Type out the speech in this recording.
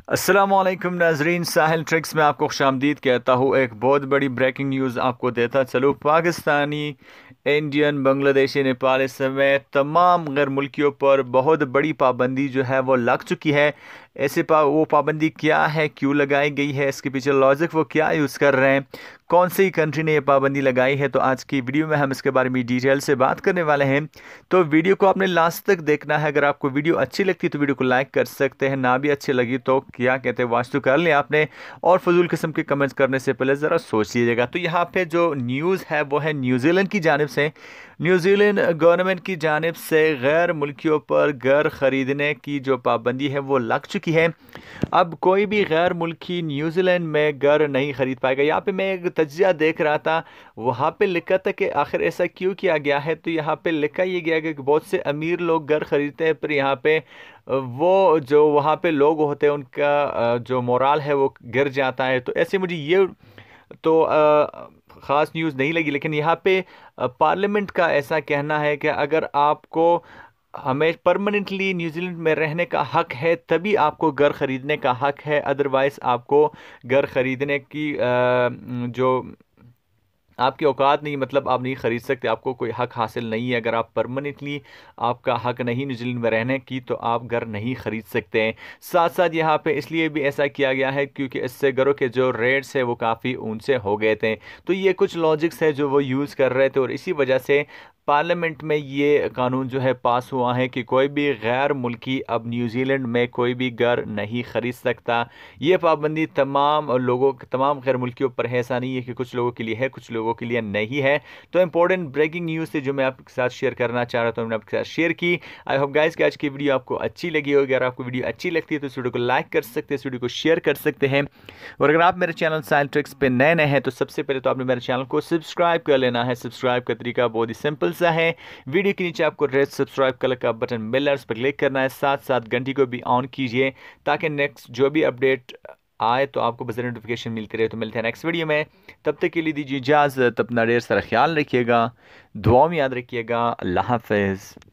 अस्सलामुअलैकुम नाजरीन, साहिल ट्रिक्स में आपको खुशामदीद कहता हूँ। एक बहुत बड़ी ब्रेकिंग न्यूज़ आपको देता चलो। पाकिस्तानी, इंडियन, बांग्लादेशी, नेपाली समेत तमाम गैर मुल्कियों पर बहुत बड़ी पाबंदी जो है वो लग चुकी है। वो पाबंदी क्या है, क्यों लगाई गई है, इसके पीछे लॉजिक वो क्या यूज़ कर रहे हैं, कौन सी कंट्री ने ये पाबंदी लगाई है, तो आज की वीडियो में हम इसके बारे में डिटेल से बात करने वाले हैं। तो वीडियो को आपने लास्ट तक देखना है। अगर आपको वीडियो अच्छी लगती है तो वीडियो को लाइक कर सकते हैं, ना भी अच्छी लगी तो क्या कहते हैं वास्तु कर लें आपने। और फजूल किस्म के कमेंट्स करने से पहले ज़रा सोच लीजिएगा। तो यहाँ पे जो न्यूज़ है वो है न्यूजीलैंड की जानिब से। न्यूजीलैंड गवर्नमेंट की जानिब से गैर मुल्कियों पर घर ख़रीदने की जो पाबंदी है वो लग चुकी है। अब कोई भी गैर मुल्की न्यूजीलैंड में घर नहीं ख़रीद पाएगा। यहाँ पे मैं एक तजिया देख रहा था, वहाँ पे लिखा था कि आखिर ऐसा क्यों किया गया है। तो यहाँ पे लिखा ये गया कि बहुत से अमीर लोग घर ख़रीदते हैं, पर यहाँ पे वो जो वहाँ पे लोग होते हैं उनका जो मोराल है वो गिर जाता है। तो ऐसे मुझे ये तो ख़ास न्यूज़ नहीं लगी। लेकिन यहाँ पे पार्लियामेंट का ऐसा कहना है कि अगर आपको हमें परमानेंटली न्यूजीलैंड में रहने का हक है तभी आपको घर ख़रीदने का हक है। अदरवाइज़ आपको घर ख़रीदने की जो आपकी औकात नहीं, मतलब आप नहीं ख़रीद सकते, आपको कोई हक हासिल नहीं है। अगर आप परमानेंटली आपका हक नहीं न्यूजीलैंड में रहने की तो आप घर नहीं ख़रीद सकते हैं। साथ साथ यहाँ पे इसलिए भी ऐसा किया गया है क्योंकि इससे घरों के जो रेट्स है वो काफ़ी ऊंचे हो गए थे। तो ये कुछ लॉजिक्स है जो वो यूज़ कर रहे थे और इसी वजह से पार्लियामेंट में ये कानून जो है पास हुआ है कि कोई भी गैर मुल्की अब न्यूजीलैंड में कोई भी घर नहीं ख़रीद सकता। ये पाबंदी तमाम गैर मुल्कियों पर है। ऐसा नहीं है कि कुछ लोगों के लिए है, कुछ लोगों के लिए नहीं है। तो इंपॉर्टेंट ब्रेकिंग न्यूज़ थी जो मैं आपके साथ शेयर करना चाह रहा था, मैंने आपके साथ शेयर की। आई होप गाइस कि आज की वीडियो आपको अच्छी लगी होगी। अगर आपको वीडियो अच्छी लगती है तो इस वीडियो को लाइक कर सकते हैं, इस वीडियो को शेयर कर सकते हैं। और अगर आप मेरे चैनल साहिल ट्रिक्स पे नए नए हैं तो सबसे पहले तो आपने मेरे चैनल को सब्सक्राइब कर लेना है। सब्सक्राइब का तरीका बहुत ही सिंपल सा है। वीडियो के नीचे आपको रेड सब्सक्राइब कलर का बटन मिल रहा है, उस पर क्लिक करना है। साथ साथ घंटी को भी ऑन कीजिए ताकि नेक्स्ट जो भी अपडेट आए तो आपको बस नोटिफिकेशन मिलती रहे। तो मिलते हैं नेक्स्ट वीडियो में, तब तक के लिए दीजिए इजाज़त। अपना ढेर सारा ख्याल रखिएगा, दुआ में याद रखिएगा। अल्लाह हाफ़िज़।